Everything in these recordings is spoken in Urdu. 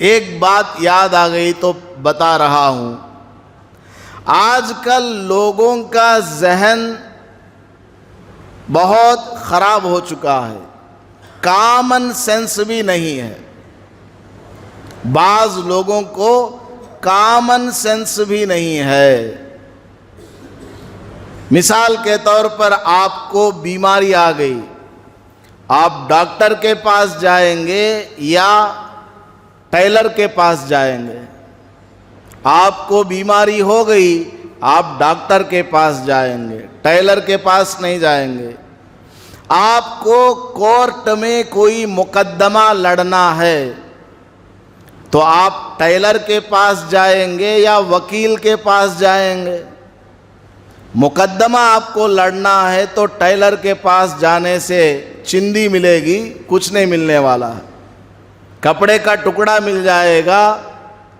ایک بات یاد آ گئی تو بتا رہا ہوں۔ آج کل لوگوں کا ذہن بہت خراب ہو چکا ہے، کامن سینس بھی نہیں ہے، بعض لوگوں کو کامن سینس بھی نہیں ہے۔ مثال کے طور پر آپ کو بیماری آ گئی، آپ ڈاکٹر کے پاس جائیں گے یا ٹیلر کے پاس جائیں گے؟ آپ کو بیماری ہو گئی، آپ ڈاکٹر کے پاس جائیں گے، ٹیلر کے پاس نہیں جائیں گے۔ آپ کو کورٹ میں کوئی مقدمہ لڑنا ہے تو آپ ٹیلر کے پاس جائیں گے یا وکیل کے پاس جائیں گے؟ مقدمہ آپ کو لڑنا ہے تو ٹیلر کے پاس جانے سے چندی ملے گی، کچھ نہیں ملنے والا ہے، کپڑے کا ٹکڑا مل جائے گا،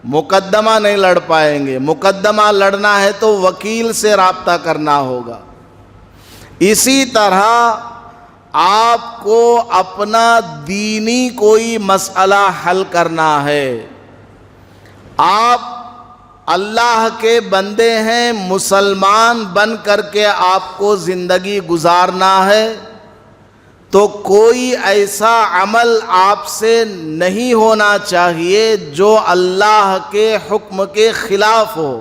مقدمہ نہیں لڑ پائیں گے۔ مقدمہ لڑنا ہے تو وکیل سے رابطہ کرنا ہوگا۔ اسی طرح آپ کو اپنا دینی کوئی مسئلہ حل کرنا ہے، آپ اللہ کے بندے ہیں، مسلمان بن کر کے آپ کو زندگی گزارنا ہے، تو کوئی ایسا عمل آپ سے نہیں ہونا چاہیے جو اللہ کے حکم کے خلاف ہو۔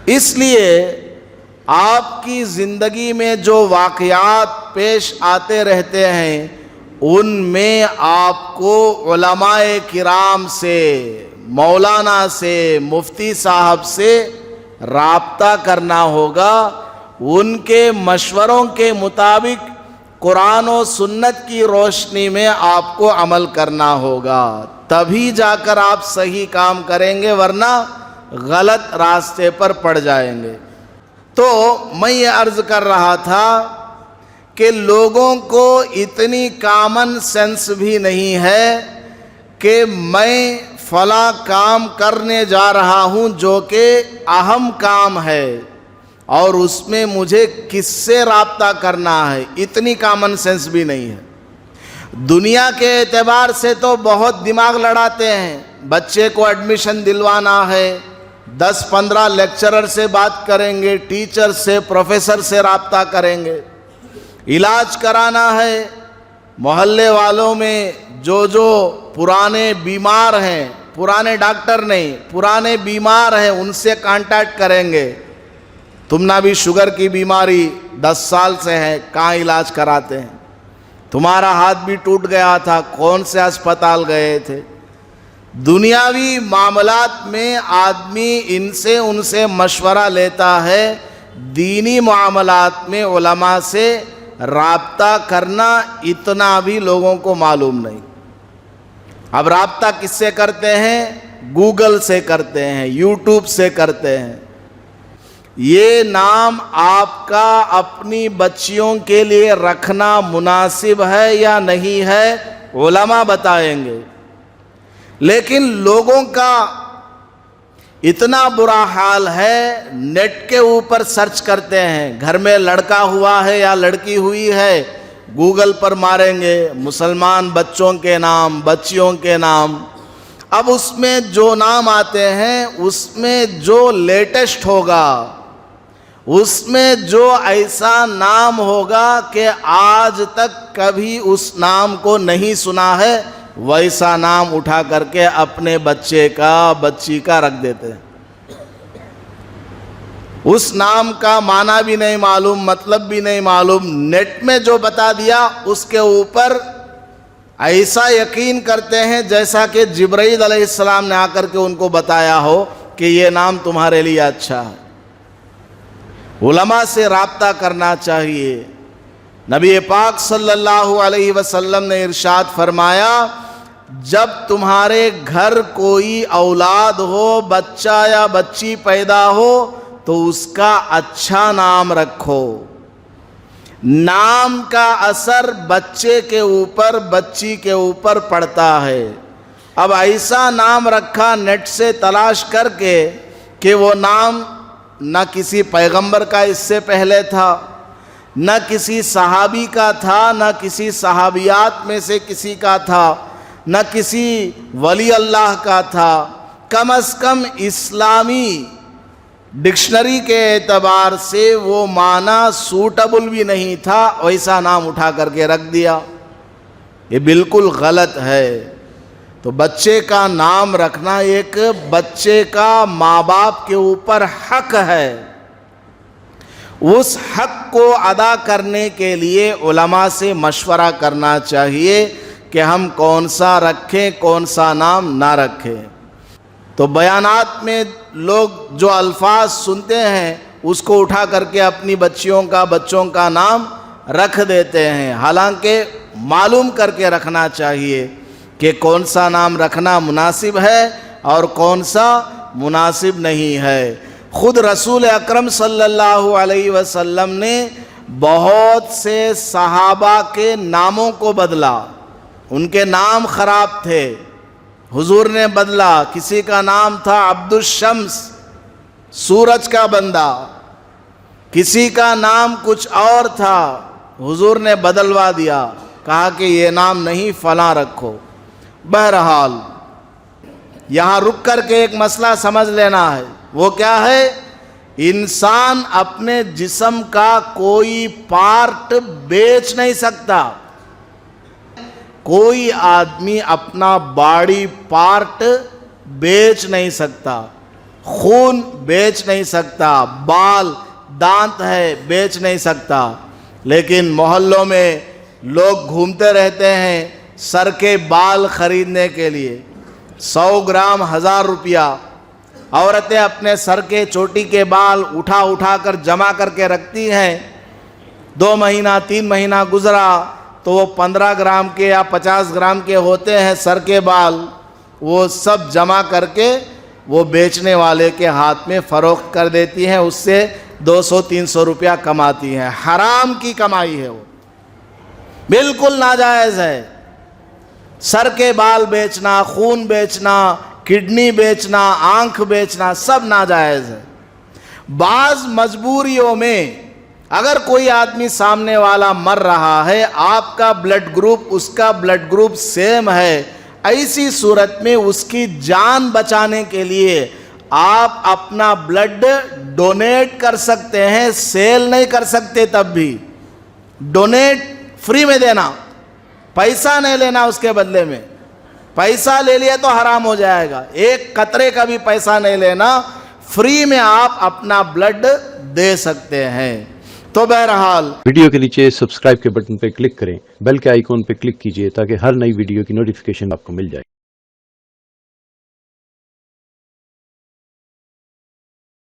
اس لیے آپ کی زندگی میں جو واقعات پیش آتے رہتے ہیں ان میں آپ کو علماء کرام سے، مولانا سے، مفتی صاحب سے رابطہ کرنا ہوگا، ان کے مشوروں کے مطابق قرآن و سنت کی روشنی میں آپ کو عمل کرنا ہوگا، تبھی جا کر آپ صحیح کام کریں گے، ورنہ غلط راستے پر پڑ جائیں گے۔ تو میں یہ عرض کر رہا تھا کہ لوگوں کو اتنی کامن سینس بھی نہیں ہے کہ میں فلاں کام کرنے جا رہا ہوں جو کہ اہم کام ہے اور اس میں مجھے کس سے رابطہ کرنا ہے، اتنی کامن سینس بھی نہیں ہے۔ دنیا کے اعتبار سے تو بہت دماغ لڑاتے ہیں، بچے کو ایڈمیشن دلوانا ہے، 10-15 لیکچرر سے بات کریں گے، ٹیچر سے، پروفیسر سے رابطہ کریں گے۔ علاج کرانا ہے، محلے والوں میں جو پرانے بیمار ہیں، پرانے ڈاکٹر نہیں، پرانے بیمار ہیں، ان سے کانٹیکٹ کریں گے۔ تم نہ بھی شوگر کی بیماری 10 سال سے ہے، کہاں علاج کراتے ہیں؟ تمہارا ہاتھ بھی ٹوٹ گیا تھا، کون سے اسپتال گئے تھے؟ دنیاوی معاملات میں آدمی ان سے مشورہ لیتا ہے، دینی معاملات میں علماء سے رابطہ کرنا اتنا بھی لوگوں کو معلوم نہیں۔ اب رابطہ کس سے کرتے ہیں؟ گوگل سے کرتے ہیں، یوٹیوب سے کرتے ہیں۔ یہ نام آپ کا اپنی بچیوں کے لیے رکھنا مناسب ہے یا نہیں ہے، علماء بتائیں گے۔ لیکن لوگوں کا اتنا برا حال ہے، نیٹ کے اوپر سرچ کرتے ہیں، گھر میں لڑکا ہوا ہے یا لڑکی ہوئی ہے، گوگل پر ماریں گے مسلمان بچوں کے نام، بچیوں کے نام۔ اب اس میں جو نام آتے ہیں اس میں جو لیٹسٹ ہوگا، اس میں جو ایسا نام ہوگا کہ آج تک کبھی اس نام کو نہیں سنا ہے، ویسا نام اٹھا کر کے اپنے بچے کا، بچی کا رکھ دیتے ہیں۔ اس نام کا معنی بھی نہیں معلوم، مطلب بھی نہیں معلوم، نیٹ میں جو بتا دیا اس کے اوپر ایسا یقین کرتے ہیں جیسا کہ جبرائیل علیہ السلام نے آ کر کے ان کو بتایا ہو کہ یہ نام تمہارے لیے اچھا ہے۔ علماء سے رابطہ کرنا چاہیے۔ نبی پاک صلی اللہ علیہ وسلم نے ارشاد فرمایا، جب تمہارے گھر کوئی اولاد ہو، بچہ یا بچی پیدا ہو تو اس کا اچھا نام رکھو۔ نام کا اثر بچے کے اوپر، بچی کے اوپر پڑتا ہے۔ اب ایسا نام رکھا نیٹ سے تلاش کر کے کہ وہ نام نہ کسی پیغمبر کا اس سے پہلے تھا، نہ کسی صحابی کا تھا، نہ کسی صحابیات میں سے کسی کا تھا، نہ کسی ولی اللہ کا تھا، کم از کم اسلامی ڈکشنری کے اعتبار سے وہ معنی سوٹیبل بھی نہیں تھا، ویسا نام اٹھا کر کے رکھ دیا۔ یہ بالکل غلط ہے۔ تو بچے کا نام رکھنا ایک بچے کا ماں باپ کے اوپر حق ہے۔ اس حق کو ادا کرنے کے لیے علماء سے مشورہ کرنا چاہیے کہ ہم کون سا رکھیں، کون سا نام نہ رکھیں۔ تو بیانات میں لوگ جو الفاظ سنتے ہیں اس کو اٹھا کر کے اپنی بچوں کا نام رکھ دیتے ہیں، حالانکہ معلوم کر کے رکھنا چاہیے کہ کون سا نام رکھنا مناسب ہے اور کون سا مناسب نہیں ہے۔ خود رسول اکرم صلی اللہ علیہ وسلم نے بہت سے صحابہ کے ناموں کو بدلا، ان کے نام خراب تھے، حضور نے بدلا۔ کسی کا نام تھا عبد الشمس، سورج کا بندہ، کسی کا نام کچھ اور تھا، حضور نے بدلوا دیا، کہا کہ یہ نام نہیں فلاں رکھو۔ بہرحال یہاں رک کر کے ایک مسئلہ سمجھ لینا ہے، وہ کیا ہے؟ انسان اپنے جسم کا کوئی پارٹ بیچ نہیں سکتا۔ کوئی آدمی اپنا باڈی پارٹ بیچ نہیں سکتا، خون بیچ نہیں سکتا، بال دانت ہے بیچ نہیں سکتا، لیکن محلوں میں لوگ گھومتے رہتے ہیں سر کے بال خریدنے کے لیے، 100 گرام 1000 روپیہ۔ عورتیں اپنے سر کے چوٹی کے بال اٹھا کر جمع کر کے رکھتی ہیں، 2 مہینہ 3 مہینہ گزرا تو وہ 15 گرام کے یا 50 گرام کے ہوتے ہیں سر کے بال، وہ سب جمع کر کے وہ بیچنے والے کے ہاتھ میں فروخت کر دیتی ہیں، اس سے 200-300 روپیہ کماتی ہیں۔ حرام کی کمائی ہے، وہ بالکل ناجائز ہے۔ سر کے بال بیچنا، خون بیچنا، کڈنی بیچنا، آنکھ بیچنا سب ناجائز ہے۔ بعض مجبوریوں میں اگر کوئی آدمی سامنے والا مر رہا ہے، آپ کا بلڈ گروپ اس کا بلڈ گروپ سیم ہے، ایسی صورت میں اس کی جان بچانے کے لیے آپ اپنا بلڈ ڈونیٹ کر سکتے ہیں، سیل نہیں کر سکتے، تب بھی ڈونیٹ فری میں دینا، پیسہ نہیں لینا اس کے بدلے میں۔ پیسہ لے لیا تو حرام ہو جائے گا، ایک قطرے کا بھی پیسہ نہیں لینا، فری میں آپ اپنا بلڈ دے سکتے ہیں۔ تو بہرحال ویڈیو کے نیچے سبسکرائب کے بٹن پہ کلک کریں، بیل کے آئیکن پہ کلک کیجئے تاکہ ہر نئی ویڈیو کی نوٹیفیکیشن آپ کو مل جائے۔